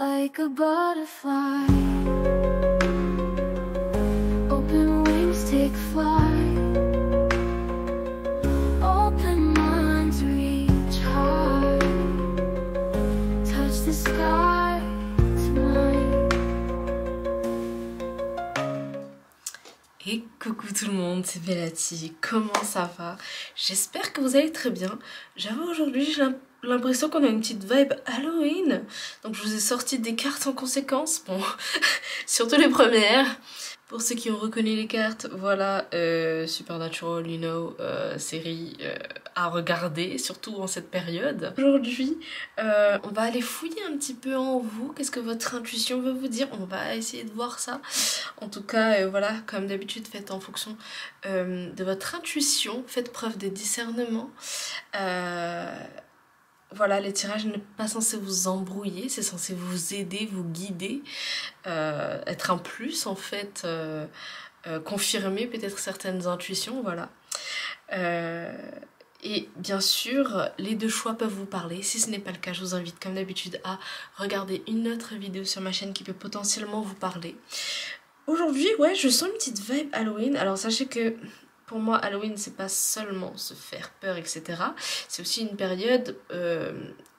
like a butterfly. Open wings, take flight. Open minds, reach high. Touch the sky tonight. Et coucou tout le monde, c'est Bellati, comment ça va? J'espère que vous allez très bien. J'avoue aujourd'hui j'ai l'impression qu'on a une petite vibe Halloween. Donc je vous ai sorti des cartes en conséquence, bon, surtout les premières. Pour ceux qui ont reconnu les cartes, voilà, Supernatural, you know, série à regarder, surtout en cette période. Aujourd'hui, on va aller fouiller un petit peu en vous, qu'est-ce que votre intuition veut vous dire, on va essayer de voir ça. En tout cas, voilà, comme d'habitude, faites en fonction de votre intuition, faites preuve de discernement. Voilà, les tirages n'est pas censé vous embrouiller, c'est censé vous aider, vous guider, être un plus en fait, confirmer peut-être certaines intuitions, voilà. Et bien sûr, les deux choix peuvent vous parler. Si ce n'est pas le cas, je vous invite comme d'habitude à regarder une autre vidéo sur ma chaîne qui peut potentiellement vous parler. Aujourd'hui, ouais, je sens une petite vibe Halloween. Alors sachez que pour moi, Halloween, c'est pas seulement se faire peur, etc. C'est aussi une période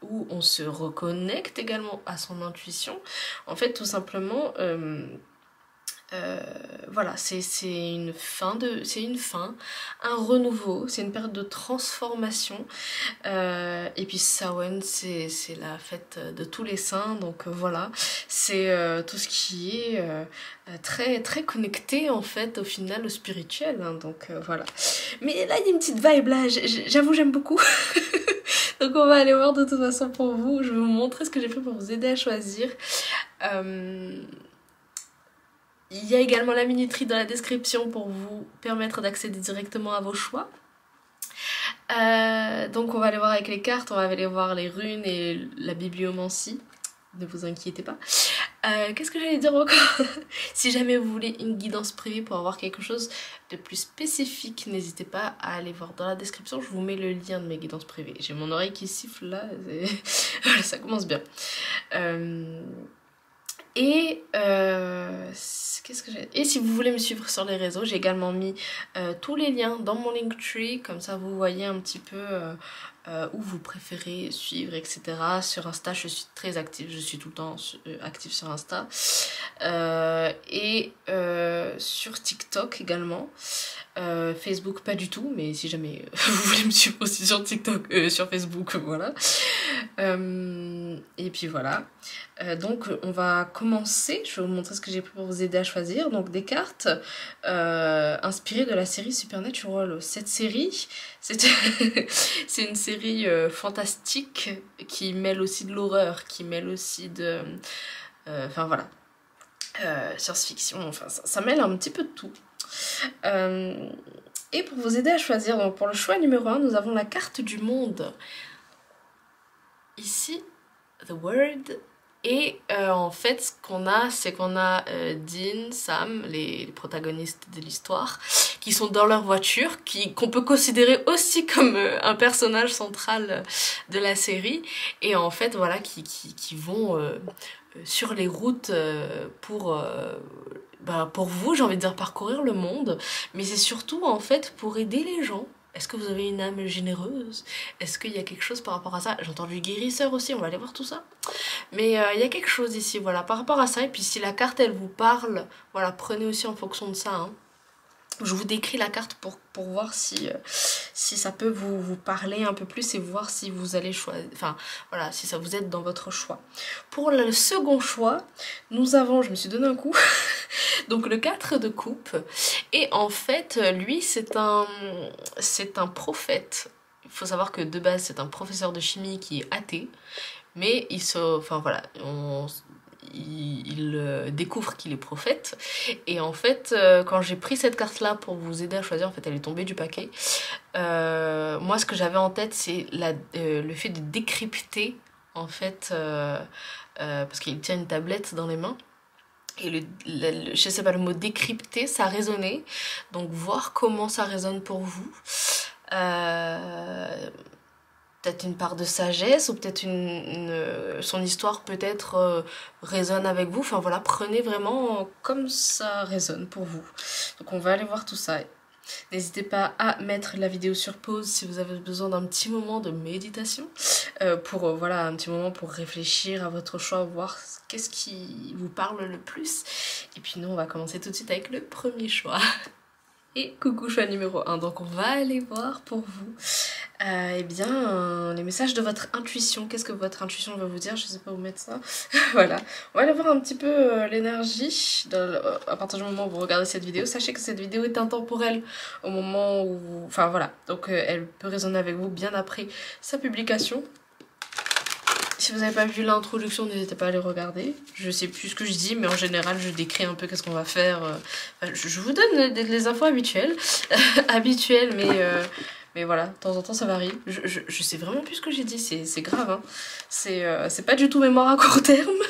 où on se reconnecte également à son intuition. En fait, tout simplement, voilà, c'est une fin, un renouveau, c'est une période de transformation. Et puis Samhain, c'est la fête de tous les saints, donc voilà, c'est tout ce qui est très très connecté en fait au final au spirituel, hein, donc voilà. Mais là il y a une petite vibe là, j'avoue j'aime beaucoup. Donc on va aller voir de toute façon pour vous, je vais vous montrer ce que j'ai fait pour vous aider à choisir. Il y a également la minuterie dans la description pour vous permettre d'accéder directement à vos choix. Donc on va aller voir avec les cartes, on va aller voir les runes et la bibliomancie. Ne vous inquiétez pas. Qu'est-ce que j'allais dire encore? Si jamais vous voulez une guidance privée pour avoir quelque chose de plus spécifique, n'hésitez pas à aller voir dans la description. Je vous mets le lien de mes guidances privées. J'ai mon oreille qui siffle là. Voilà, ça commence bien. Et qu'est-ce que j'ai... Et si vous voulez me suivre sur les réseaux, j'ai également mis tous les liens dans mon Linktree, comme ça vous voyez un petit peu où vous préférez suivre, etc. Sur Insta, je suis très active, je suis tout le temps active sur Insta. Et sur TikTok également. Facebook pas du tout, mais si jamais vous voulez me suivre aussi sur TikTok, sur Facebook, voilà. Et puis voilà. Donc on va commencer, je vais vous montrer ce que j'ai pris pour vous aider à choisir. Donc des cartes inspirées de la série Supernatural. Cette série, c'est une série fantastique qui mêle aussi de l'horreur, qui mêle aussi de... Enfin voilà. Science-fiction, enfin ça mêle un petit peu de tout. Et pour vous aider à choisir, donc pour le choix numéro 1, nous avons la carte du monde. Ici, The World. Et en fait, ce qu'on a, c'est qu'on a Dean, Sam, les protagonistes de l'histoire, qui sont dans leur voiture, qu'on peut considérer aussi comme un personnage central de la série. Et en fait, voilà, qui vont sur les routes pour vous, j'ai envie de dire, parcourir le monde. Mais c'est surtout, en fait, pour aider les gens. Est-ce que vous avez une âme généreuse? Est-ce qu'il y a quelque chose par rapport à ça? J'ai entendu guérisseur aussi, on va aller voir tout ça. Mais il y a quelque chose ici, voilà, par rapport à ça. Et puis si la carte, elle vous parle, voilà, prenez aussi en fonction de ça, hein. Je vous décris la carte pour voir si ça peut vous parler un peu plus et voir si vous allez choisir, enfin voilà, si ça vous aide dans votre choix. Pour le second choix, nous avons, je me suis donné un coup, donc le 4 de coupe. Et en fait, lui, c'est un prophète. Il faut savoir que de base, c'est un professeur de chimie qui est athée. Mais enfin voilà, il découvre qu'il est prophète. Et en fait, quand j'ai pris cette carte là pour vous aider à choisir, en fait elle est tombée du paquet. Moi ce que j'avais en tête, c'est le fait de décrypter en fait, parce qu'il tient une tablette dans les mains. Et je sais pas, le mot décrypter, ça résonnait. Donc voir comment ça résonne pour vous. peut-être une part de sagesse ou peut-être son histoire peut-être résonne avec vous. Enfin voilà, prenez vraiment comme ça résonne pour vous. Donc on va aller voir tout ça. N'hésitez pas à mettre la vidéo sur pause si vous avez besoin d'un petit moment de méditation pour voilà, un petit moment pour réfléchir à votre choix, voir qu'est-ce qui vous parle le plus. Et puis nous on va commencer tout de suite avec le premier choix. Et coucou choix numéro 1, donc on va aller voir pour vous eh bien les messages de votre intuition. Qu'est-ce que votre intuition va vous dire? Je sais pas où mettre ça. Voilà, on va aller voir un petit peu l'énergie à partir du moment où vous regardez cette vidéo. Sachez que cette vidéo est intemporelle au moment où... Enfin voilà, donc elle peut résonner avec vous bien après sa publication. Si vous n'avez pas vu l'introduction, n'hésitez pas à aller regarder. Je sais plus ce que je dis, mais en général, je décris un peu qu'est-ce qu'on va faire. Je vous donne les infos habituelles. Habituelles, mais voilà, de temps en temps, ça varie. Je sais vraiment plus ce que j'ai dit, c'est grave. Hein. C'est pas du tout mémoire à court terme.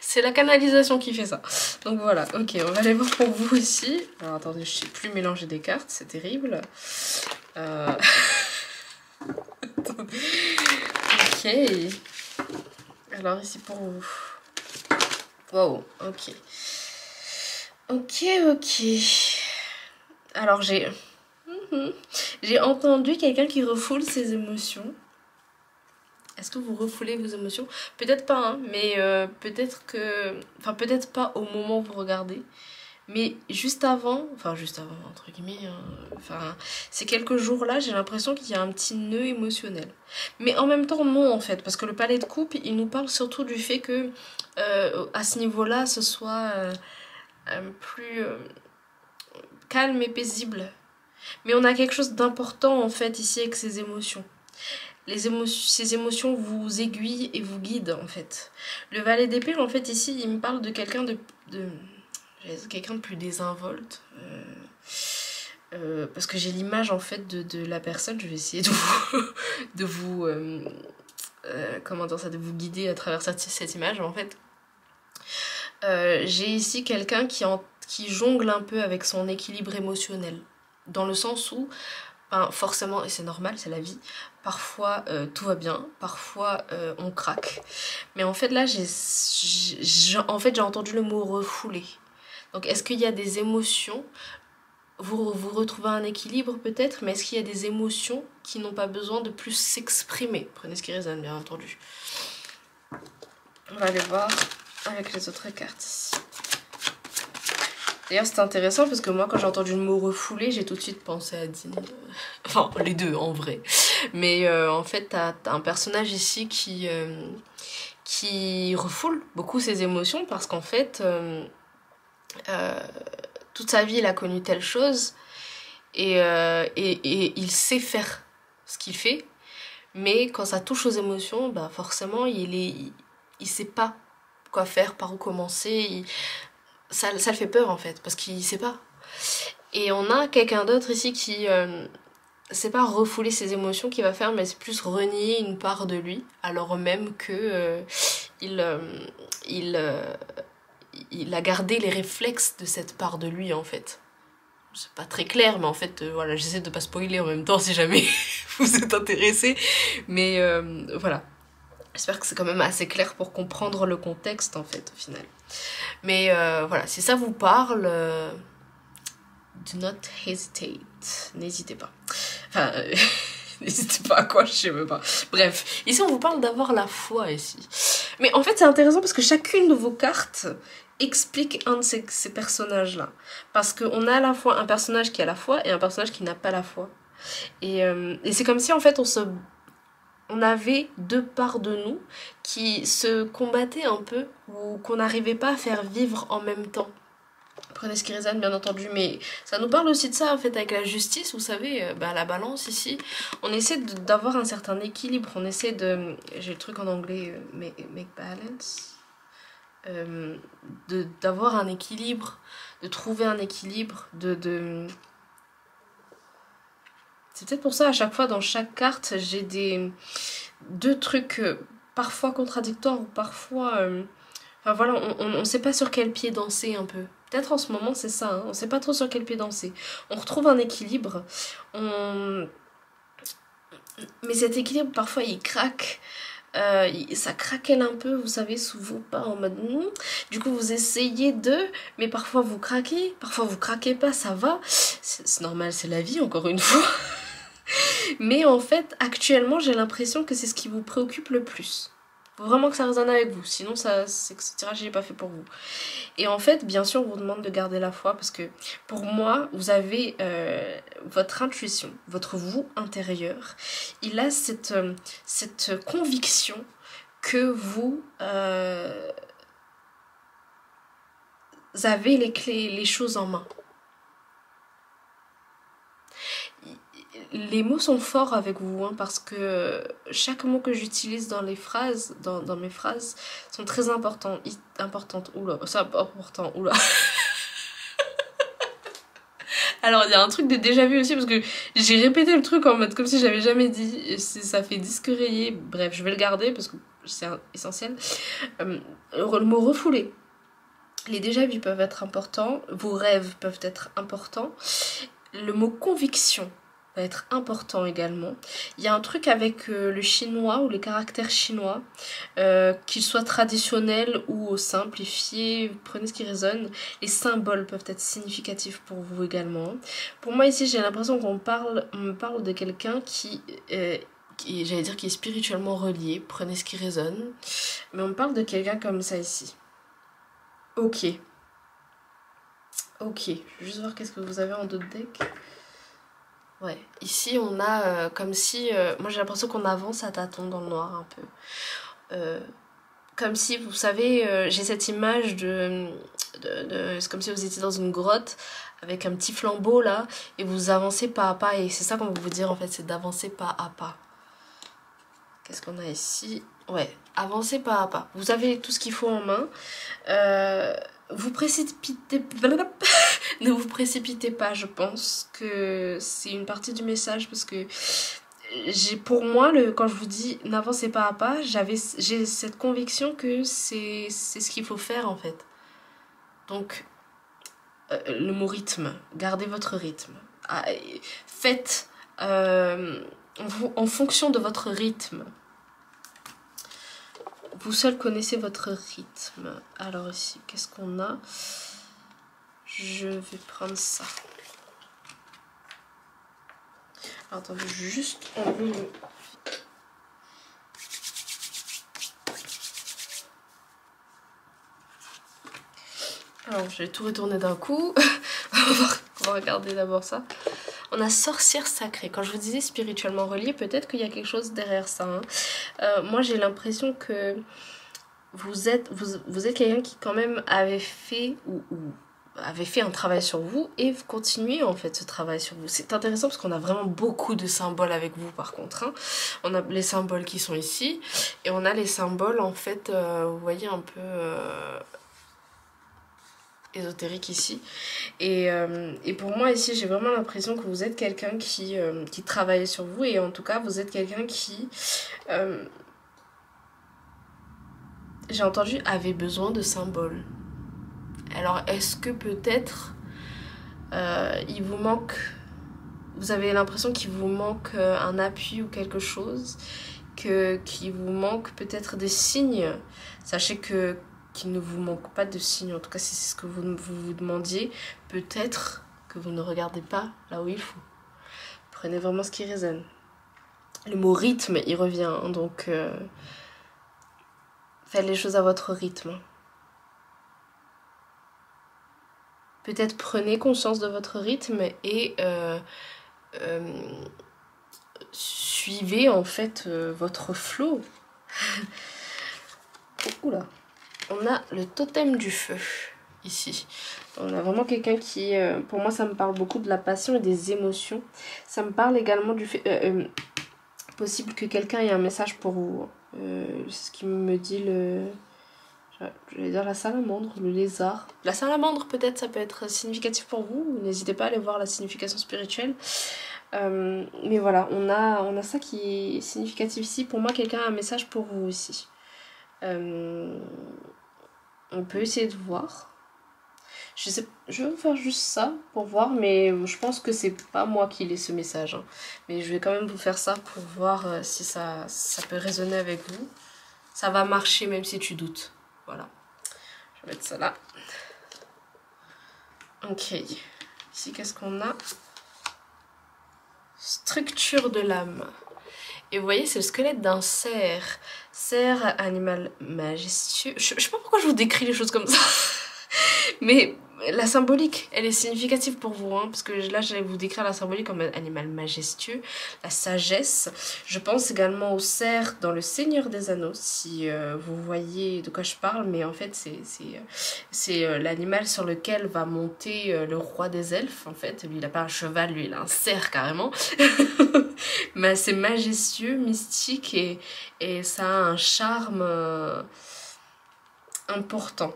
C'est la canalisation qui fait ça. Donc voilà, ok, on va aller voir pour vous aussi. Alors attendez, je sais plus mélanger des cartes, c'est terrible. Ok. Alors ici pour vous. Wow, ok. Ok. Alors j'ai entendu quelqu'un qui refoule ses émotions. Est-ce que vous refoulez vos émotions? Peut-être pas, hein, mais peut-être que... Enfin, peut-être pas au moment où vous regardez. Mais juste avant, entre guillemets, enfin, ces quelques jours-là, j'ai l'impression qu'il y a un petit nœud émotionnel. Mais en même temps, non, en fait, parce que le palais de coupe, il nous parle surtout du fait que, à ce niveau-là, ce soit plus calme et paisible. Mais on a quelque chose d'important, en fait, ici, avec ces émotions. Ces émotions vous aiguillent et vous guident, en fait. Le valet d'épée, en fait, ici, il me parle de quelqu'un de plus désinvolte. Parce que j'ai l'image en fait de la personne. Je vais essayer de vous comment dire ça, de vous guider à travers cette image en fait. J'ai ici quelqu'un qui jongle un peu avec son équilibre émotionnel, dans le sens où ben, forcément, et c'est normal, c'est la vie, parfois tout va bien, parfois on craque, mais en fait là j'ai entendu le mot refoulé. Donc est-ce qu'il y a des émotions, vous retrouvez un équilibre peut-être, mais est-ce qu'il y a des émotions qui n'ont pas besoin de plus s'exprimer? Prenez ce qui résonne bien entendu. On va aller voir avec les autres cartes ici. D'ailleurs c'est intéressant parce que moi quand j'ai entendu le mot refoulé, j'ai tout de suite pensé à Dean. Enfin les deux en vrai. Mais en fait t'as un personnage ici qui refoule beaucoup ses émotions parce qu'en fait... toute sa vie il a connu telle chose et il sait faire ce qu'il fait, mais quand ça touche aux émotions, bah forcément il sait pas quoi faire, par où commencer, ça le fait peur en fait parce qu'il sait pas. Et on a quelqu'un d'autre ici qui c'est pas refouler ses émotions qu'il va faire, mais c'est plus renier une part de lui alors même que il a gardé les réflexes de cette part de lui en fait. C'est pas très clair, mais en fait voilà, j'essaie de pas spoiler en même temps si jamais vous êtes intéressés, mais voilà, j'espère que c'est quand même assez clair pour comprendre le contexte en fait au final. Mais voilà, si ça vous parle, do not hesitate, n'hésitez pas. Enfin n'hésitez pas à quoi, je sais même pas. Bref, ici on vous parle d'avoir la foi ici. Mais en fait c'est intéressant parce que chacune de vos cartes explique un de ces personnages-là. Parce qu'on a à la fois un personnage qui a la foi et un personnage qui n'a pas la foi. Et c'est comme si en fait on avait deux parts de nous qui se combattaient un peu ou qu'on n'arrivait pas à faire vivre en même temps. Prenez ce qui résonne bien entendu, mais ça nous parle aussi de ça en fait avec la justice, vous savez, la balance ici. On essaie d'avoir un certain équilibre, on essaie de... J'ai le truc en anglais, make balance. D'avoir un équilibre, de trouver un équilibre, c'est peut-être pour ça à chaque fois dans chaque carte j'ai deux trucs parfois contradictoires ou parfois enfin voilà, on sait pas sur quel pied danser un peu. Peut-être en ce moment c'est ça, hein, on sait pas trop sur quel pied danser. On retrouve un équilibre, Mais cet équilibre, parfois, il craque. Ça craquelle un peu, vous savez, sous vos pas en mode du coup vous essayez mais parfois vous craquez pas, ça va, c'est normal, c'est la vie encore une fois. Mais en fait actuellement j'ai l'impression que c'est ce qui vous préoccupe le plus. Faut vraiment que ça résonne avec vous, sinon c'est que ce tirage n'est pas fait pour vous. Et en fait, bien sûr, on vous demande de garder la foi parce que pour moi, vous avez votre intuition, votre vous intérieur. Il a cette conviction que vous avez les clés, les choses en main. Les mots sont forts avec vous hein, parce que chaque mot que j'utilise dans les phrases, dans mes phrases, sont très importantes. Oula, c'est important, oula. Alors il y a un truc de déjà vu aussi parce que j'ai répété le truc en mode comme si j'avais jamais dit. Et ça fait disque rayé. Bref, je vais le garder parce que c'est essentiel. Le mot refoulé. Les déjà vus peuvent être importants. Vos rêves peuvent être importants. Le mot conviction va être important également. Il y a un truc avec le chinois ou les caractères chinois, qu'ils soient traditionnels ou simplifiés, prenez ce qui résonne. Les symboles peuvent être significatifs pour vous également. Pour moi ici j'ai l'impression on me parle de quelqu'un qui j'allais dire qui est spirituellement relié, prenez ce qui résonne. Mais on me parle de quelqu'un comme ça ici. Ok. Ok, je vais juste voir qu'est-ce que vous avez en d'autres decks. Ouais, ici on a comme si... moi j'ai l'impression qu'on avance à tâtons dans le noir un peu. Comme si, vous savez, j'ai cette image c'est comme si vous étiez dans une grotte avec un petit flambeau là et vous avancez pas à pas et c'est ça qu'on veut vous dire en fait, c'est d'avancer pas à pas. Qu'est-ce qu'on a ici? Ouais, avancez pas à pas. Vous avez tout ce qu'il faut en main. Vous précipitez... Ne vous précipitez pas, je pense que c'est une partie du message parce que pour moi, quand je vous dis n'avancez pas à pas, j'ai cette conviction que c'est ce qu'il faut faire en fait. Donc, le mot rythme, gardez votre rythme. Faites en fonction de votre rythme. Vous seul connaissez votre rythme. Alors ici, qu'est-ce qu'on a? Je vais prendre ça. Alors, attendez, juste enlever le... Alors, je vais tout retourner d'un coup. On va regarder d'abord ça. On a sorcière sacrée. Quand je vous disais spirituellement relié, peut-être qu'il y a quelque chose derrière ça. Hein. Moi, j'ai l'impression que vous êtes quelqu'un qui quand même avait fait avait fait un travail sur vous et vous continuez en fait ce travail sur vous. C'est intéressant parce qu'on a vraiment beaucoup de symboles avec vous par contre. Hein. On a les symboles qui sont ici et on a les symboles en fait, vous voyez un peu ésotérique ici. Et pour moi ici j'ai vraiment l'impression que vous êtes quelqu'un qui travaille sur vous et en tout cas vous êtes quelqu'un qui... j'ai entendu avait besoin de symboles. Alors est-ce que peut-être il vous manque, vous avez l'impression qu'il vous manque un appui ou quelque chose, qu'il vous manque peut-être des signes. Sachez qu'il ne vous manque pas de signes, en tout cas si c'est ce que vous demandiez, peut-être que vous ne regardez pas là où il faut. Prenez vraiment ce qui résonne. Le mot rythme il revient, hein, donc faites les choses à votre rythme. Peut-être prenez conscience de votre rythme et suivez en fait votre flow. Oula. On a le totem du feu ici. On a vraiment quelqu'un qui, pour moi ça me parle beaucoup de la passion et des émotions. Ça me parle également du fait, possible que quelqu'un ait un message pour vous. C'est ce qui me dit je vais dire la salamandre, le lézard. La salamandre peut-être ça peut être significatif pour vous. N'hésitez pas à aller voir la signification spirituelle. Mais voilà, on a ça qui est significatif ici. Pour moi quelqu'un a un message pour vous aussi. On peut essayer de voir. Je vais faire juste ça pour voir, mais je pense que c'est pas moi qui lis ce message. Hein. Mais je vais quand même vous faire ça pour voir si ça peut résonner avec vous. Ça va marcher même si tu doutes. Voilà. Je vais mettre ça là. Ok. Ici, qu'est-ce qu'on a? Structure de l'âme. Et vous voyez, c'est le squelette d'un cerf. Cerf, animal majestueux. Je sais pas pourquoi je vous décris les choses comme ça. Mais la symbolique, elle est significative pour vous. Hein, parce que là, j'allais vous décrire la symbolique comme un animal majestueux. La sagesse. Je pense également au cerf dans le Seigneur des Anneaux. Si vous voyez de quoi je parle. Mais en fait, c'est l'animal sur lequel va monter le roi des elfes. En fait, lui, il n'a pas un cheval, lui, il a un cerf carrément. Mais c'est majestueux, mystique et ça a un charme important.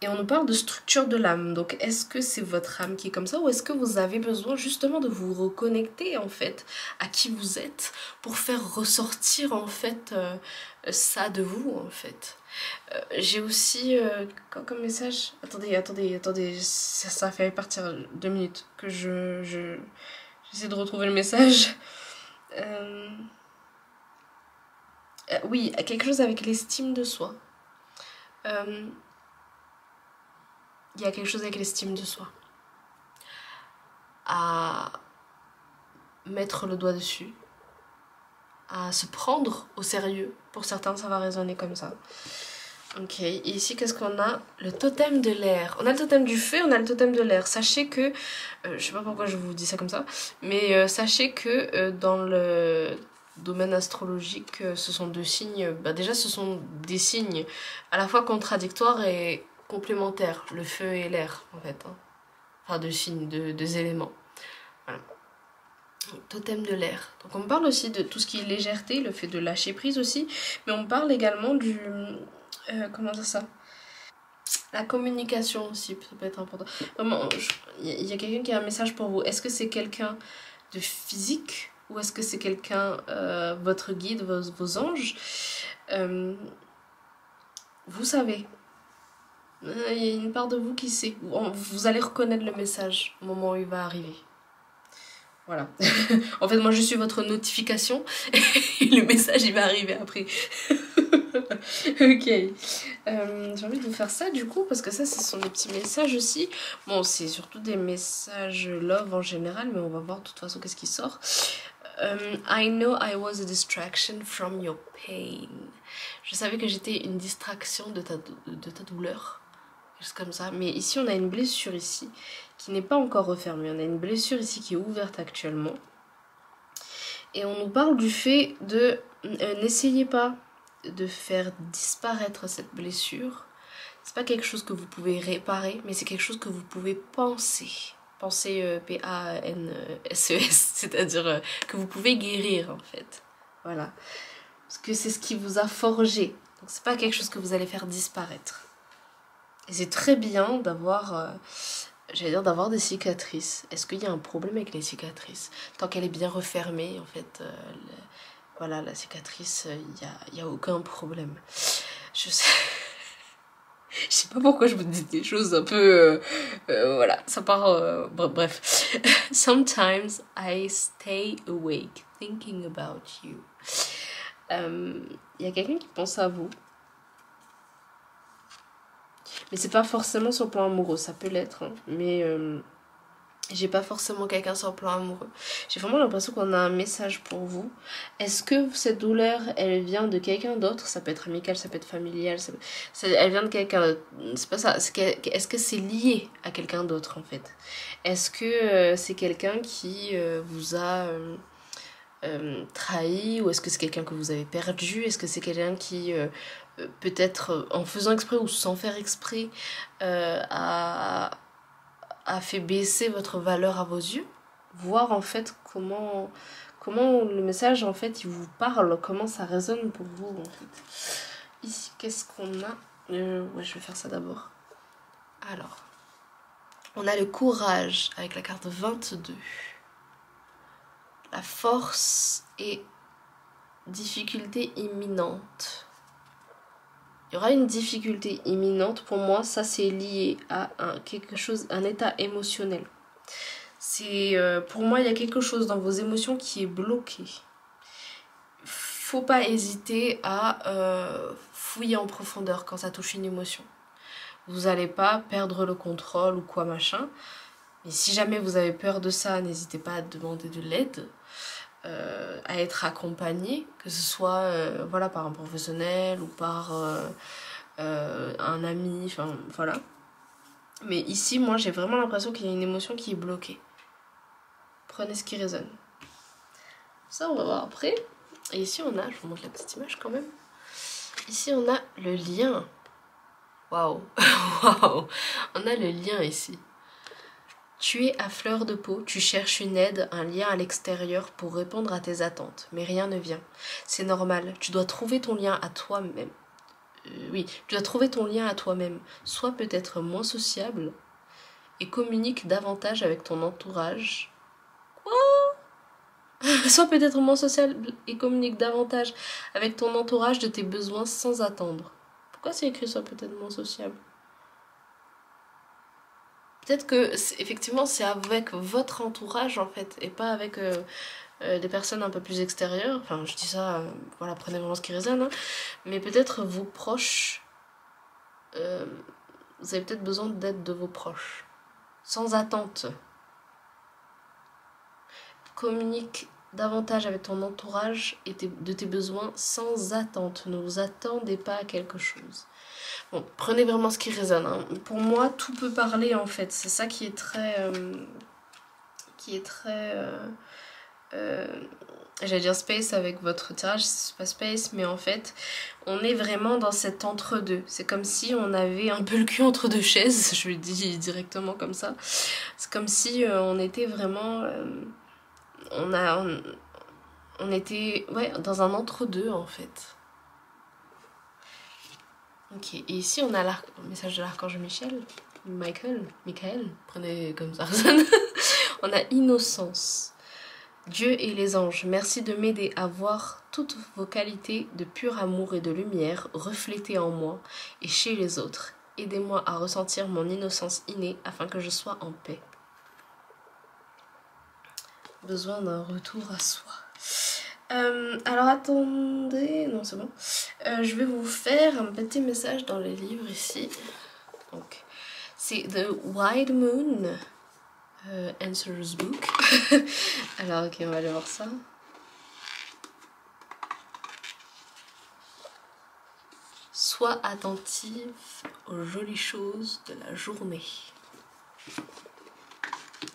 Et on nous parle de structure de l'âme. Donc est-ce que c'est votre âme qui est comme ça ou est-ce que vous avez besoin justement de vous reconnecter en fait à qui vous êtes pour faire ressortir en fait ça de vous en fait. J'ai aussi comme message... Attendez, ça fait partir 2 minutes que j'essaie de retrouver le message. Oui, quelque chose avec l'estime de soi. Il y a quelque chose avec l'estime de soi. À mettre le doigt dessus. À se prendre au sérieux. Pour certains, ça va résonner comme ça. Ok, et ici, qu'est-ce qu'on a? Le totem de l'air. On a le totem du feu, on a le totem de l'air. Sachez que... je sais pas pourquoi je vous dis ça comme ça. Mais sachez que dans le domaine astrologique, ce sont 2 signes... déjà, ce sont des signes à la fois contradictoires et... complémentaires, le feu et l'air en fait, hein. Enfin 2 signes, 2 éléments. Voilà. Totem de l'air. Donc on parle aussi de tout ce qui est légèreté, le fait de lâcher prise aussi, mais on parle également du... comment dire ça? La communication aussi, ça peut être important. Vraiment, il y a quelqu'un qui a un message pour vous. Est-ce que c'est quelqu'un de physique ou est-ce que c'est quelqu'un, votre guide, vos anges? Vous savez. Il y a une part de vous qui sait. Vous allez reconnaître le message au moment où il va arriver. Voilà. En fait, moi, je suis votre notification et le message, il va arriver après. Ok. J'ai envie de vous faire ça, du coup, parce que ça, ce sont des petits messages aussi. Bon, c'est surtout des messages love en général, mais on va voir de toute façon qu'est-ce qui sort. I know I was a distraction from your pain. Je savais que j'étais une distraction de ta douleur. Juste comme ça, mais ici on a une blessure ici qui n'est pas encore refermée, on a une blessure ici qui est ouverte actuellement et on nous parle du fait de n'essayez pas de faire disparaître cette blessure. C'est pas quelque chose que vous pouvez réparer, mais c'est quelque chose que vous pouvez penser P-A-N-S-E-S, c'est-à-dire que vous pouvez guérir en fait, voilà, parce que c'est ce qui vous a forgé, donc c'est pas quelque chose que vous allez faire disparaître. Et c'est très bien d'avoir, d'avoir des cicatrices. Est-ce qu'il y a un problème avec les cicatrices? Tant qu'elle est bien refermée, en fait, voilà, la cicatrice, il y a aucun problème. Je sais pas pourquoi je vous dis des choses un peu... voilà, ça part... bref. Sometimes I stay awake thinking about you. Il y a quelqu'un qui pense à vous. Mais c'est pas forcément sur le plan amoureux, ça peut l'être, hein. Mais j'ai pas forcément quelqu'un sur le plan amoureux. J'ai vraiment l'impression qu'on a un message pour vous. Est-ce que cette douleur, elle vient de quelqu'un d'autre? Ça peut être amical, ça peut être familial, elle vient de quelqu'un d'autre. C'est pas ça. Est-ce que c'est lié à quelqu'un d'autre en fait? Est-ce que c'est quelqu'un qui vous a... trahi, ou est-ce que c'est quelqu'un que vous avez perdu? Est-ce que c'est quelqu'un qui peut-être en faisant exprès ou sans faire exprès a fait baisser votre valeur à vos yeux? Voir en fait comment le message en fait il vous parle, comment ça résonne pour vous en fait. Ici qu'est-ce qu'on a? Ouais, je vais faire ça d'abord. Alors on a le courage avec la carte 22. La force et difficulté imminente. Il y aura une difficulté imminente. Pour moi, ça c'est lié à quelque chose, un état émotionnel. Pour moi, il y a quelque chose dans vos émotions qui est bloqué. Faut pas hésiter à fouiller en profondeur quand ça touche une émotion. Vous n'allez pas perdre le contrôle ou quoi machin. Mais si jamais vous avez peur de ça, n'hésitez pas à demander de l'aide, à être accompagné, que ce soit voilà, par un professionnel ou par un ami, enfin voilà. Mais ici, moi, j'ai vraiment l'impression qu'il y a une émotion qui est bloquée. Prenez ce qui résonne. Ça, on va voir après. Et ici, on a, je vous montre la petite image quand même. Ici, on a le lien. Waouh, waouh. On a le lien ici. Tu es à fleur de peau, tu cherches une aide, un lien à l'extérieur pour répondre à tes attentes, mais rien ne vient. C'est normal, tu dois trouver ton lien à toi-même. Oui, tu dois trouver ton lien à toi-même. Sois peut-être moins sociable et communique davantage avec ton entourage. Quoi? Sois peut-être moins sociable et communique davantage avec ton entourage de tes besoins sans attendre. Pourquoi c'est écrit sois peut-être moins sociable? Peut-être que effectivement c'est avec votre entourage en fait et pas avec des personnes un peu plus extérieures. Enfin je dis ça, voilà, prenez vraiment ce qui résonne, hein. Mais peut-être vos proches, vous avez peut-être besoin d'aide de vos proches. Sans attente. Communique davantage avec ton entourage et de tes besoins sans attente. Ne vous attendez pas à quelque chose. Bon, prenez vraiment ce qui résonne, hein. Pour moi, tout peut parler en fait. C'est ça qui est très... j'allais dire space avec votre tirage, c'est pas space, mais en fait, on est vraiment dans cet entre-deux. C'est comme si on avait un peu le cul entre deux chaises, je le dis directement comme ça. C'est comme si on était vraiment... on était dans un entre-deux en fait. Ok, et ici on a le message de l'archange Michael, prenez comme ça. On a innocence. Dieu et les anges, merci de m'aider à voir toutes vos qualités de pur amour et de lumière reflétées en moi et chez les autres. Aidez-moi à ressentir mon innocence innée afin que je sois en paix. Besoin d'un retour à soi. Alors attendez, non c'est bon. Je vais vous faire un petit message dans les livres ici. Donc c'est The Wide Moon Answers Book. Alors ok, on va aller voir ça. Sois attentive aux jolies choses de la journée.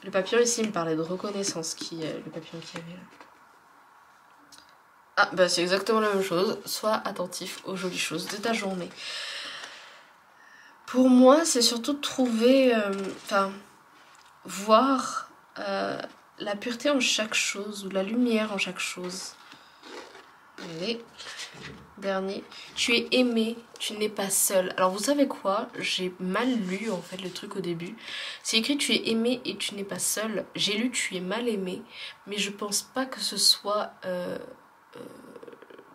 Le papillon ici me parlait de reconnaissance, le papillon qu'il y avait là. Ah bah c'est exactement la même chose, sois attentif aux jolies choses de ta journée. Pour moi c'est surtout de trouver, voir la pureté en chaque chose ou la lumière en chaque chose. Allez, dernier, tu es aimé, tu n'es pas seul. Alors vous savez quoi, j'ai mal lu en fait le truc au début. C'est écrit tu es aimé et tu n'es pas seul. J'ai lu tu es mal aimé, mais je pense pas que ce soit...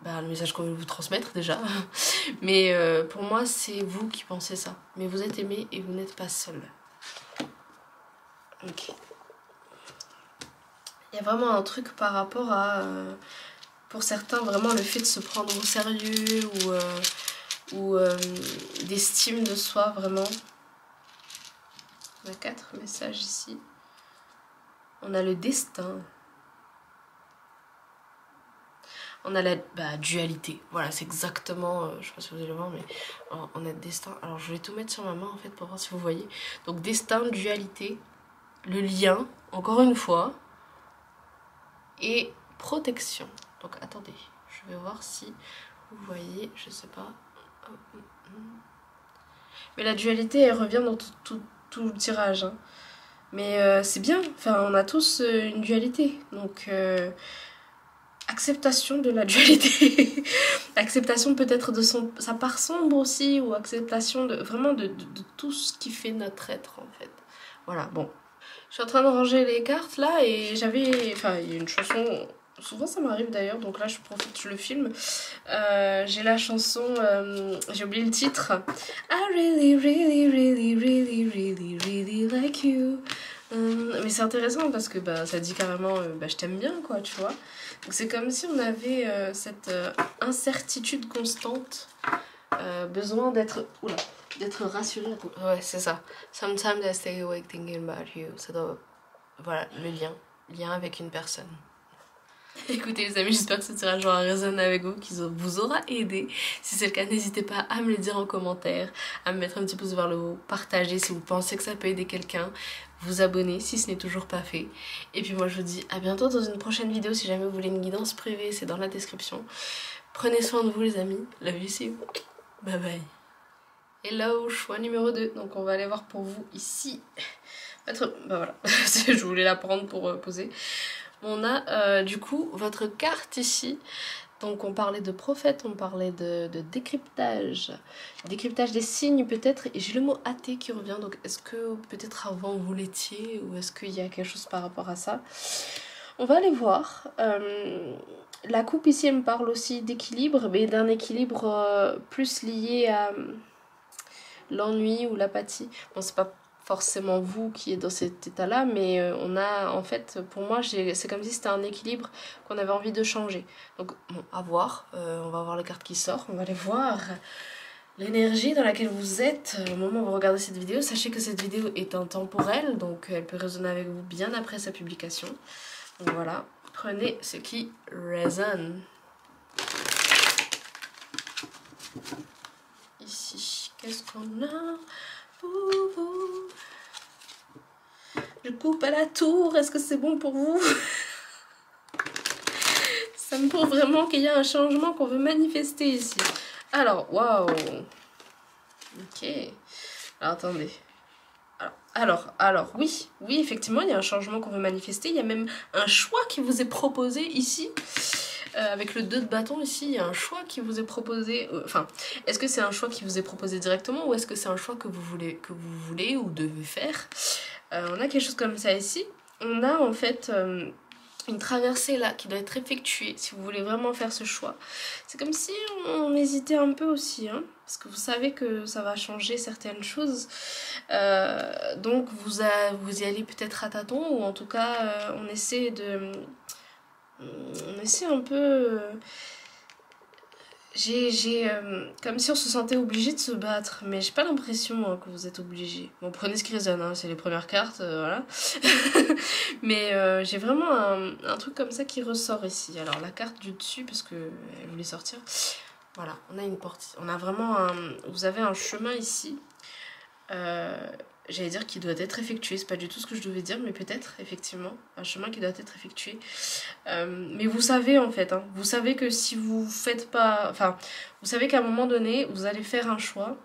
le message qu'on veut vous transmettre déjà. Mais pour moi, c'est vous qui pensez ça. Mais vous êtes aimé et vous n'êtes pas seul. Ok. Il y a vraiment un truc par rapport à... pour certains, vraiment le fait de se prendre au sérieux ou d'estime de soi, vraiment. On a 4 messages ici. On a le destin. On a la dualité. Voilà, c'est exactement... je sais pas si vous allez le voir, mais on a destin. Alors, je vais tout mettre sur ma main, en fait, pour voir si vous voyez. Donc, destin, dualité, le lien, encore une fois, et protection. Donc, attendez, je vais voir si vous voyez, je sais pas. Mais la dualité, elle revient dans tout le tirage, hein. Mais c'est bien, enfin, on a tous une dualité. Donc... acceptation de la dualité. Acceptation peut-être de sa part sombre aussi, ou acceptation de vraiment de tout ce qui fait notre être en fait. Voilà, bon. Je suis en train de ranger les cartes là et j'avais... Enfin, il y a une chanson souvent ça m'arrive d'ailleurs, donc là je profite, je le filme. J'ai la chanson, j'ai oublié le titre. I really, really, really, really, really, really like you. Mais c'est intéressant parce que bah, ça dit carrément bah, je t'aime bien quoi, tu vois. Donc c'est comme si on avait cette incertitude constante, besoin d'être rassuré. Ouais, c'est ça. Sometimes I stay awake thinking about you. Ça doit... Voilà, le lien avec une personne. Écoutez les amis, j'espère que ce tirage aura résonné avec vous, qu'il vous aura aidé. Si c'est le cas, n'hésitez pas à me le dire en commentaire, à me mettre un petit pouce vers le haut, partager si vous pensez que ça peut aider quelqu'un, vous abonner si ce n'est toujours pas fait. Et puis moi je vous dis à bientôt dans une prochaine vidéo. Si jamais vous voulez une guidance privée, c'est dans la description. Prenez soin de vous les amis, love you, see you, bye bye. Hello, choix numéro 2, donc on va aller voir pour vous ici. Bah voilà, je voulais la prendre pour poser. On a du coup votre carte ici. Donc on parlait de prophète, on parlait de décryptage. Décryptage des signes peut-être. Et j'ai le mot athée qui revient. Donc est-ce que peut-être avant vous l'étiez ou est-ce qu'il y a quelque chose par rapport à ça? On va aller voir. La coupe ici elle me parle aussi d'équilibre, mais d'un équilibre plus lié à l'ennui ou l'apathie. Bon, c'est pas forcément vous qui êtes dans cet état là, mais on a en fait, pour moi c'est comme si c'était un équilibre qu'on avait envie de changer. Donc bon, à voir, on va voir la carte qui sort, on va aller voir l'énergie dans laquelle vous êtes au moment où vous regardez cette vidéo. Sachez que cette vidéo est intemporelle, donc elle peut résonner avec vous bien après sa publication. Donc voilà, prenez ce qui résonne. Ici, qu'est-ce qu'on a pour vous? Je coupe à la tour, est-ce que c'est bon pour vous? Ça me prouve vraiment qu'il y a un changement qu'on veut manifester ici. Alors, waouh. Ok. Alors, attendez. Alors, oui, effectivement, il y a un changement qu'on veut manifester. Il y a même un choix qui vous est proposé ici. Avec le 2 de bâton ici, il y a un choix qui vous est proposé. Enfin, est-ce que c'est un choix qui vous est proposé directement ou est-ce que c'est un choix que vous voulez ou devez faire? On a quelque chose comme ça ici. On a en fait une traversée là qui doit être effectuée si vous voulez vraiment faire ce choix. C'est comme si on hésitait un peu aussi, hein, parce que vous savez que ça va changer certaines choses. Donc vous y allez peut-être à tâtons ou en tout cas on essaie un peu... comme si on se sentait obligé de se battre, mais j'ai pas l'impression que vous êtes obligé. Bon, prenez ce qui résonne, hein, c'est les premières cartes, voilà. Mais j'ai vraiment un truc comme ça qui ressort ici. Alors la carte du dessus, parce que elle voulait sortir. Voilà, on a une porte. On a vraiment vous avez un chemin ici. J'allais dire qu'il doit être effectué, c'est pas du tout ce que je devais dire, mais peut-être, effectivement, un chemin qui doit être effectué. Mais vous savez, en fait, hein, vous savez que si vous faites pas... Enfin, vous savez qu'à un moment donné, vous allez faire un choix.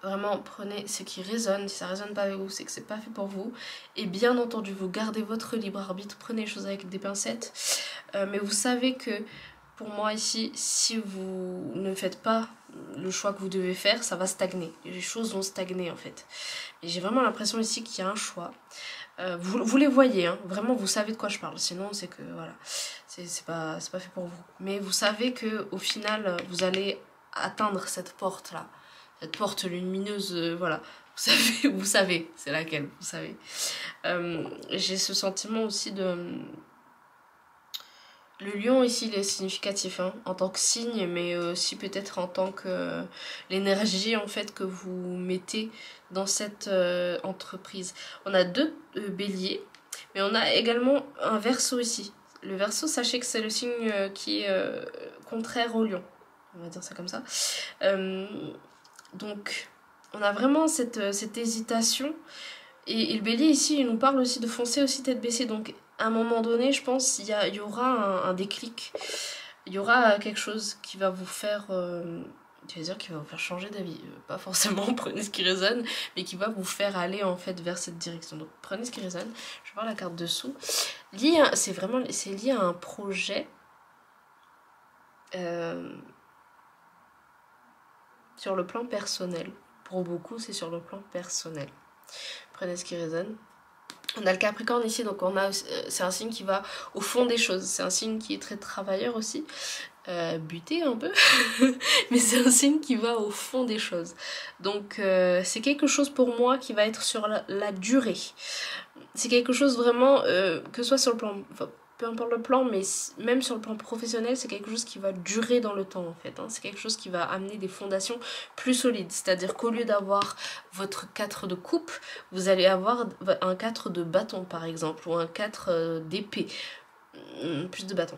Vraiment, prenez ce qui résonne. Si ça résonne pas avec vous, c'est que c'est pas fait pour vous. Et bien entendu, vous gardez votre libre arbitre, prenez les choses avec des pincettes. Mais vous savez que... Pour moi ici, si vous ne faites pas le choix que vous devez faire, ça va stagner. Les choses vont stagner en fait. Et j'ai vraiment l'impression ici qu'il y a un choix. Vous les voyez, hein, vraiment vous savez de quoi je parle. Sinon c'est que voilà, c'est pas fait pour vous. Mais vous savez que au final vous allez atteindre cette porte là. Cette porte lumineuse, voilà. Vous savez, c'est laquelle, vous savez. J'ai ce sentiment aussi de... Le lion ici il est significatif hein, en tant que signe, mais aussi peut-être en tant que l'énergie en fait que vous mettez dans cette entreprise. On a 2 béliers, mais on a également un verseau ici. Le verseau, sachez que c'est le signe qui est contraire au lion. On va dire ça comme ça. Donc on a vraiment cette hésitation. Et le bélier ici, il nous parle aussi de foncer aussi tête baissée. Donc à un moment donné, je pense, il y aura un déclic. Il y aura quelque chose qui va vous faire... tu veux dire qui va vous faire changer d'avis. Pas forcément, prenez ce qui résonne, mais qui va vous faire aller en fait vers cette direction. Donc prenez ce qui résonne. Je vais voir la carte dessous. C'est lié à un projet. Sur le plan personnel. Pour beaucoup, c'est sur le plan personnel. Prenez ce qui résonne. On a le Capricorne ici, donc c'est un signe qui va au fond des choses. C'est un signe qui est très travailleur aussi, buté un peu, mais c'est un signe qui va au fond des choses. Donc c'est quelque chose pour moi qui va être sur la durée. C'est quelque chose vraiment, que ce soit sur le plan... Enfin, peu importe le plan, mais même sur le plan professionnel, c'est quelque chose qui va durer dans le temps en fait. Hein. C'est quelque chose qui va amener des fondations plus solides. C'est-à-dire qu'au lieu d'avoir votre 4 de coupe, vous allez avoir un 4 de bâton par exemple, ou un 4 d'épée. Plus de bâton.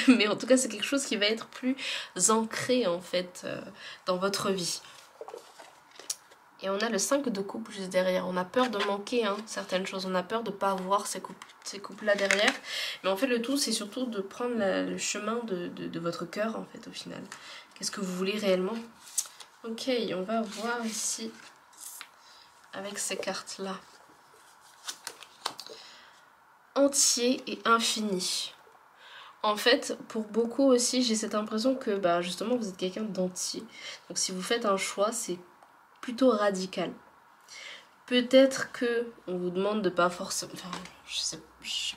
Mais en tout cas, c'est quelque chose qui va être plus ancré en fait dans votre vie. Et on a le 5 de coupe juste derrière. On a peur de manquer certaines choses. On a peur de ne pas avoir ces coupes-là derrière. Mais en fait, le tout, c'est surtout de prendre le chemin de votre cœur, en fait, au final. Qu'est-ce que vous voulez réellement? Ok, on va voir ici, avec ces cartes-là. Entier et infini. En fait, pour beaucoup aussi, j'ai cette impression que, justement, vous êtes quelqu'un d'entier. Donc, si vous faites un choix, c'est plutôt radical. Peut-être que on vous demande de pas forcément... Enfin, je sais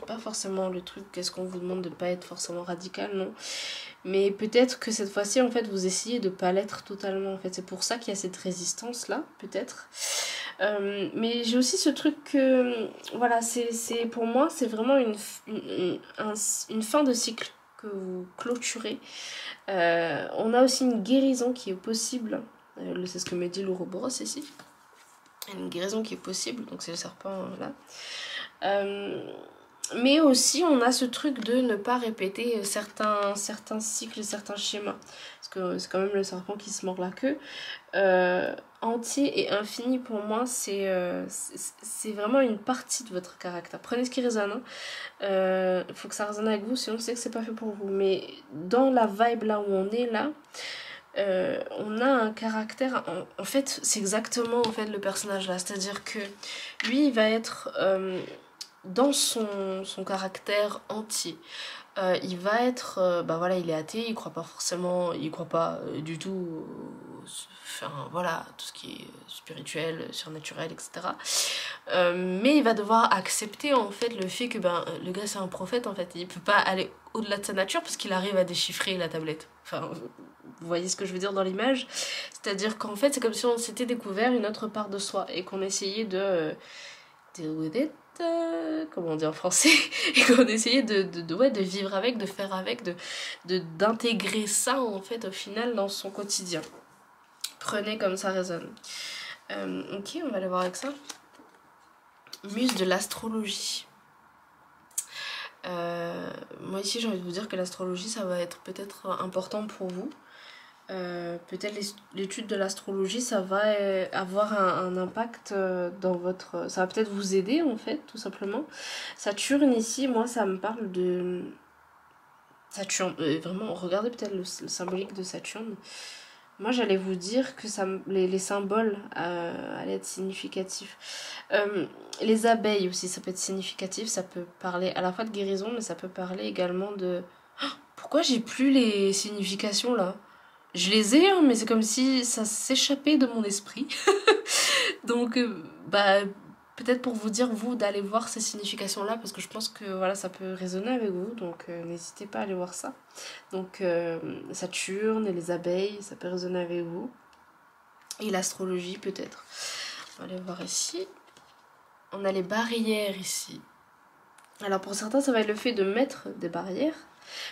pas forcément le truc, qu'est-ce qu'on vous demande de pas être forcément radical, non. Mais peut-être que cette fois-ci, en fait, vous essayez de pas l'être totalement, en fait. C'est pour ça qu'il y a cette résistance-là, peut-être. Mais j'ai aussi ce truc que... Voilà, pour moi, c'est vraiment une fin de cycle que vous clôturez. On a aussi une guérison qui est possible. C'est ce que me dit l'Ouroboros ici. Une guérison qui est possible, donc c'est le serpent là. Mais aussi on a ce truc de ne pas répéter certains cycles, certains schémas. Parce que c'est quand même le serpent qui se mord la queue. Entier et infini pour moi c'est vraiment une partie de votre caractère. Prenez ce qui résonne. Faut que ça résonne avec vous, sinon c'est que c'est pas fait pour vous. Mais dans la vibe là où on est là, on a un caractère, en fait c'est exactement en fait le personnage là, c'est-à-dire que lui il va être dans son caractère entier. Il va être, voilà, il est athée, il croit pas du tout, enfin voilà, tout ce qui est spirituel, surnaturel, etc. Mais il va devoir accepter en fait le fait que le gars c'est un prophète en fait, il peut pas aller au-delà de sa nature parce qu'il arrive à déchiffrer la tablette. Enfin, vous voyez ce que je veux dire dans l'image? C'est-à-dire qu'en fait c'est comme si on s'était découvert une autre part de soi et qu'on essayait de deal with it, comment on dit en français, et qu'on essayait de vivre avec, de faire avec, d'intégrer ça en fait au final dans son quotidien. Prenez comme ça résonne. Ok, on va aller voir avec ça. Muse de l'astrologie. Moi ici j'ai envie de vous dire que l'astrologie ça va être peut-être important pour vous. Peut-être l'étude de l'astrologie ça va avoir un impact dans votre... Ça va peut-être vous aider en fait tout simplement. Saturne ici, moi ça me parle de... Saturne, vraiment regardez peut-être le symbolique de Saturne. Moi j'allais vous dire que les symboles allaient être significatifs. Les abeilles aussi ça peut être significatif, ça peut parler à la fois de guérison mais ça peut parler également de... Oh, pourquoi j'ai plus les significations là? Je les ai, mais c'est comme si ça s'échappait de mon esprit. Donc, peut-être pour vous dire, vous, d'aller voir ces significations-là, parce que je pense que voilà, ça peut résonner avec vous, donc n'hésitez pas à aller voir ça. Donc, Saturne et les abeilles, ça peut résonner avec vous. Et l'astrologie, peut-être. On va aller voir ici. On a les barrières ici. Alors, pour certains, ça va être le fait de mettre des barrières.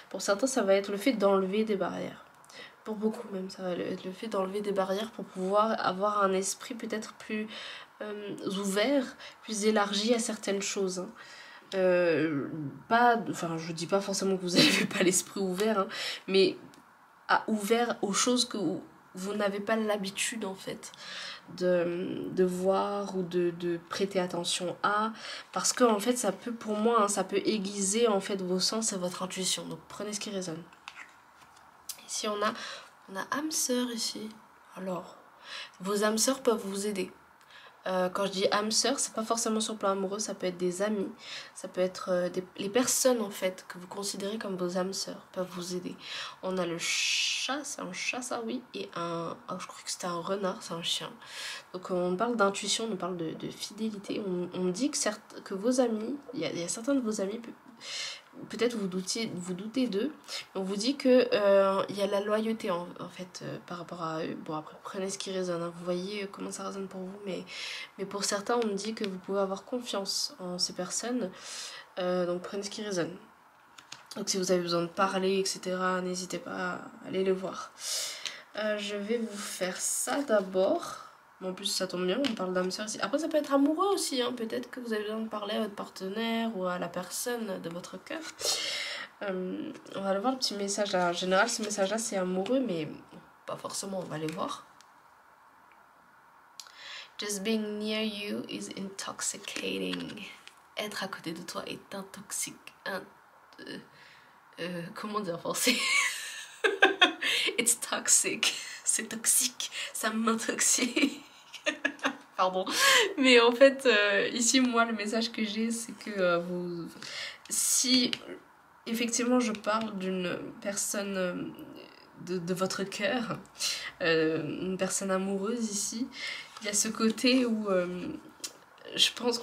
Pour certains, ça va être le fait d'enlever des barrières. Pour beaucoup même, ça va être le fait d'enlever des barrières pour pouvoir avoir un esprit peut-être plus ouvert, plus élargi à certaines choses. Enfin, je dis pas forcément que vous n'avez pas l'esprit ouvert, mais ouvert aux choses que vous n'avez pas l'habitude en fait de voir ou de prêter attention à, parce que en fait ça peut, pour moi, ça peut aiguiser en fait vos sens et votre intuition. Donc prenez ce qui résonne. Ici on a âme sœur ici. Alors, vos âmes sœurs peuvent vous aider. Quand je dis âme sœur, c'est pas forcément sur le plan amoureux, ça peut être des amis, ça peut être les personnes en fait que vous considérez comme vos âmes sœurs peuvent vous aider. On a le chat, c'est un chat ça oui, et je crois que c'était un renard, c'est un chien. Donc on parle d'intuition, on parle de fidélité, on dit que vos amis, il y a certains de vos amis, peut-être vous doutez d'eux, on vous dit que il y a la loyauté en fait par rapport à eux. Bon après prenez ce qui résonne, hein. Vous voyez comment ça résonne pour vous, mais pour certains on me dit que vous pouvez avoir confiance en ces personnes, donc prenez ce qui résonne. Donc si vous avez besoin de parler etc, n'hésitez pas à aller le voir. Je vais vous faire ça d'abord. En plus ça tombe bien, on parle d'âme sœur ici. Après ça peut être amoureux aussi, hein. Peut-être que vous avez besoin de parler à votre partenaire ou à la personne de votre cœur. On va aller voir le petit message là. En général ce message là c'est amoureux, mais pas forcément, on va aller voir. Just being near you is intoxicating. Être à côté de toi est intoxique. Comment dire en français? It's toxic. C'est toxique. Ça m'intoxique. Pardon. Mais en fait, ici, moi, le message que j'ai, c'est que si effectivement je parle d'une personne de votre cœur, une personne amoureuse ici, il y a ce côté où je pense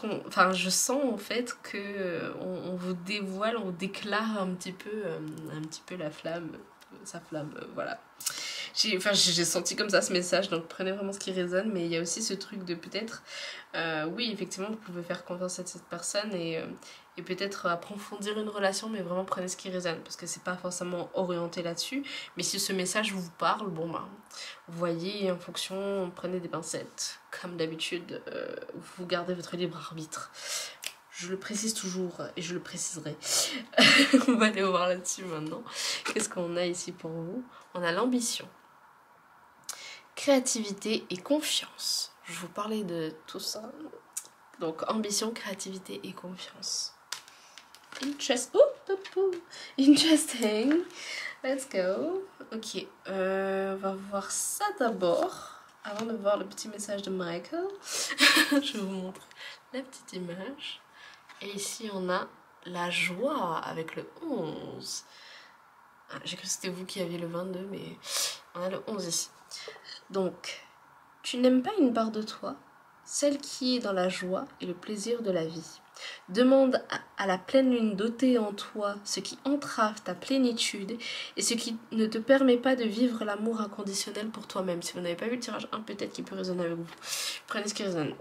je sens en fait que on vous dévoile, on vous déclare un petit peu la flamme, sa flamme, voilà. J'ai senti comme ça ce message, donc prenez vraiment ce qui résonne, mais il y a aussi ce truc de peut-être, oui effectivement vous pouvez faire confiance à cette personne et peut-être approfondir une relation, mais vraiment prenez ce qui résonne, parce que c'est pas forcément orienté là-dessus, mais si ce message vous parle, bon bah, vous voyez en fonction, prenez des pincettes, comme d'habitude, vous gardez votre libre arbitre. Je le précise toujours et je le préciserai. On va aller voir là-dessus maintenant. Qu'est-ce qu'on a ici pour vous? On a l'ambition, créativité et confiance. Je vais vous parler de tout ça. Donc ambition, créativité et confiance. Interesting. Let's go. Ok, on va voir ça d'abord. Avant de voir le petit message de Michael. Je vous montre la petite image. Et ici on a la joie avec le 11. J'ai cru que c'était vous qui aviez le 22, mais on a le 11 ici. Donc, tu n'aimes pas une part de toi, celle qui est dans la joie et le plaisir de la vie. Demande à la pleine lune d'ôter en toi ce qui entrave ta plénitude et ce qui ne te permet pas de vivre l'amour inconditionnel pour toi-même. Si vous n'avez pas vu le tirage 1, peut-être qu'il peut résonner avec vous. Prenez ce qui résonne.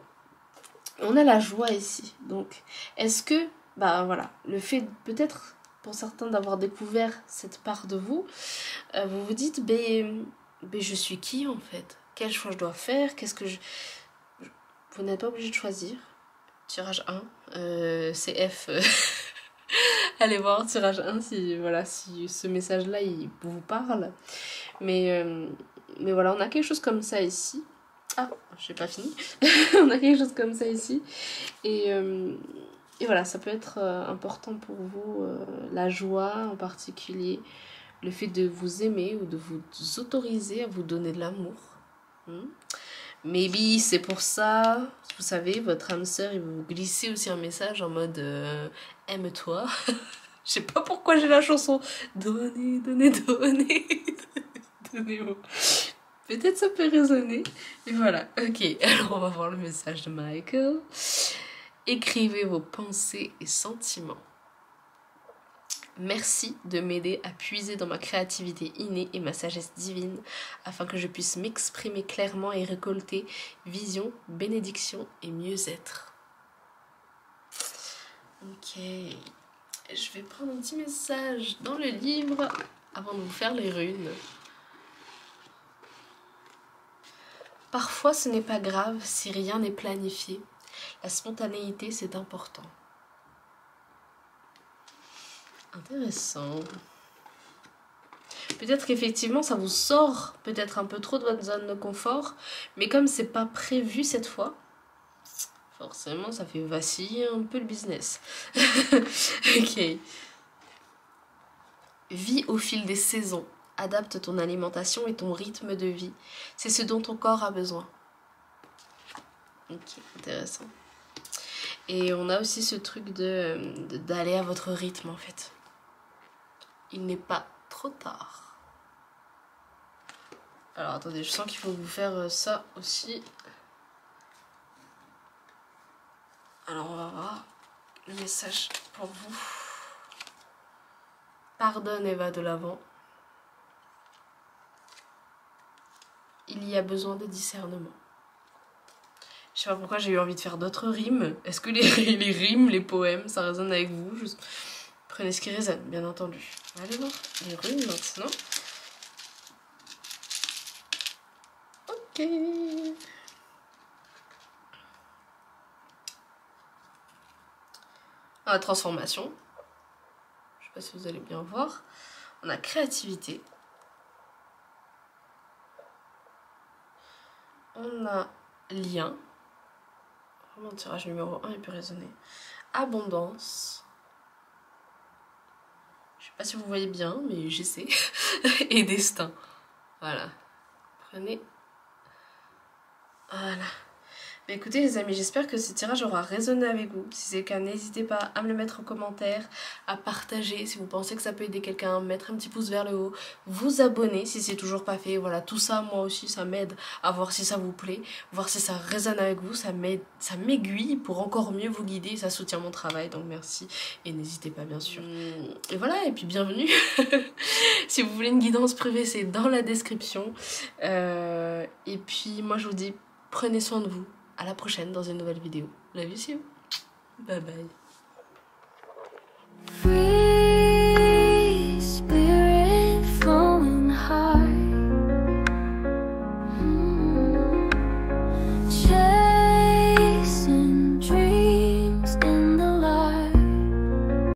On a la joie ici. Donc, est-ce que, bah voilà, le fait peut-être pour certains d'avoir découvert cette part de vous, vous vous dites, je suis qui en fait? Quel choix je dois faire? Qu'est-ce que Vous n'êtes pas obligé de choisir. Tirage 1, CF. Allez voir tirage 1 si ce message-là il vous parle. Mais voilà, on a quelque chose comme ça ici. Ah, j'ai pas fini. On a quelque chose comme ça ici. Et voilà, ça peut être important pour vous, la joie en particulier, le fait de vous aimer ou de vous autoriser à vous donner de l'amour. Maybe c'est pour ça, vous savez, votre âme sœur, il va vous glisser aussi un message en mode aime-toi. Je sais pas pourquoi j'ai la chanson donner, donner, donner. Donner. Peut-être ça peut résonner. Et voilà, ok. Alors on va voir le message de Michael. Écrivez vos pensées et sentiments. Merci de m'aider à puiser dans ma créativité innée et ma sagesse divine afin que je puisse m'exprimer clairement et récolter vision, bénédiction et mieux-être. Ok. Je vais prendre un petit message dans le livre avant de vous faire les runes. Parfois ce n'est pas grave si rien n'est planifié. La spontanéité c'est important. Intéressant. Peut-être qu'effectivement ça vous sort peut-être un peu trop de votre zone de confort, mais comme c'est pas prévu cette fois, forcément ça fait vaciller un peu le business. Ok. Vis au fil des saisons. Adapte ton alimentation et ton rythme de vie. C'est ce dont ton corps a besoin. Ok, intéressant. Et on a aussi ce truc d'aller à votre rythme en fait. Il n'est pas trop tard. Alors attendez, je sens qu'il faut vous faire ça aussi. Alors on va voir le message pour vous. Pardonne et va de l'avant. Il y a besoin de discernement. Je sais pas pourquoi j'ai eu envie de faire d'autres rimes. Est-ce que les rimes, les poèmes, ça résonne avec vous? Prenez ce qui résonne, bien entendu. Allez voir les runes maintenant. Ok. On a transformation. Je sais pas si vous allez bien voir. On a créativité. On a lien. Vraiment, le tirage numéro 1 il peut résonner. Abondance. Je sais pas si vous voyez bien, mais j'essaie. Et destin. Voilà. Prenez. Voilà. Mais écoutez les amis, j'espère que ce tirage aura résonné avec vous. Si c'est le cas, n'hésitez pas à me le mettre en commentaire, à partager si vous pensez que ça peut aider quelqu'un, mettre un petit pouce vers le haut, vous abonner si c'est toujours pas fait. Voilà, tout ça, moi aussi, ça m'aide à voir si ça vous plaît, voir si ça résonne avec vous, ça m'aiguille pour encore mieux vous guider, ça soutient mon travail, donc merci. Et n'hésitez pas, bien sûr. Et voilà, et puis bienvenue. Si vous voulez une guidance privée, c'est dans la description. Et puis, moi, je vous dis, prenez soin de vous. À la prochaine dans une nouvelle vidéo. Love you, see you. Bye bye.